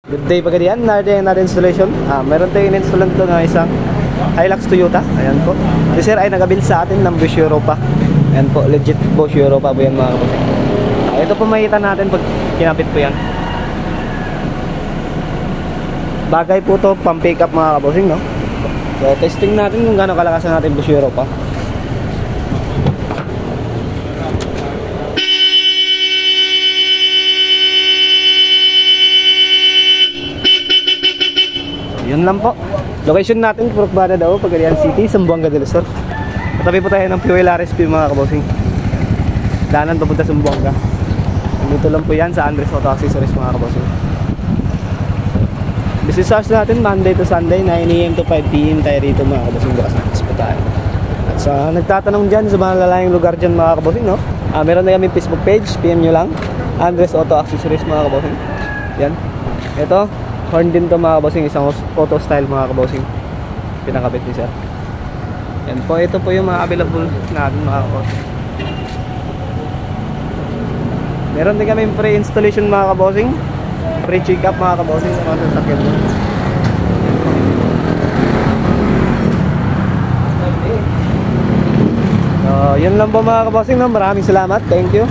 Good day pagkadiyan, natin installation. Meron tayong in-installan to na isang Hilux Toyota. Ayan po. Si sir ay nagabil sa atin ng Bosch Europa. Ayan po, legit Bosch Europa po yan mga kabosing. Ito po makita natin pag kinapit po yan. Bagay po to pang pick up mga kabosing, no? So testing natin kung gaano kalakasan natin Bosch Europa. Yun lang po. Location natin, Purok Bana daw, Pagadian City, Zamboanga del Sur. Katabi po tayo ng Fuel RSP mga kabosing. Daanan papunta sa Zamboanga. Dito lang po yan sa Andres Auto Accessories mga kabosing. Business hours natin Monday to Sunday, 9 AM to 5 PM tayo rito mga kabosing. Bukas na po tayo. At sa nagtatanong dyan sa mga lalayang lugar dyan mga kabosing, no? Meron na kami Facebook page, PM nyo lang, Andres Auto Accessories mga kabosing. Yan. Ito horn din to mga kabosing, isang auto style mga kabosing, pinakabit ni sir. Yan po, ito po yung mga available natin mga kabosing. Meron din kami pre-installation mga kabosing, pre-check up mga kabosing sa mga sasakyan mo. So yun lang po mga kabosing, no? Maraming salamat, thank you.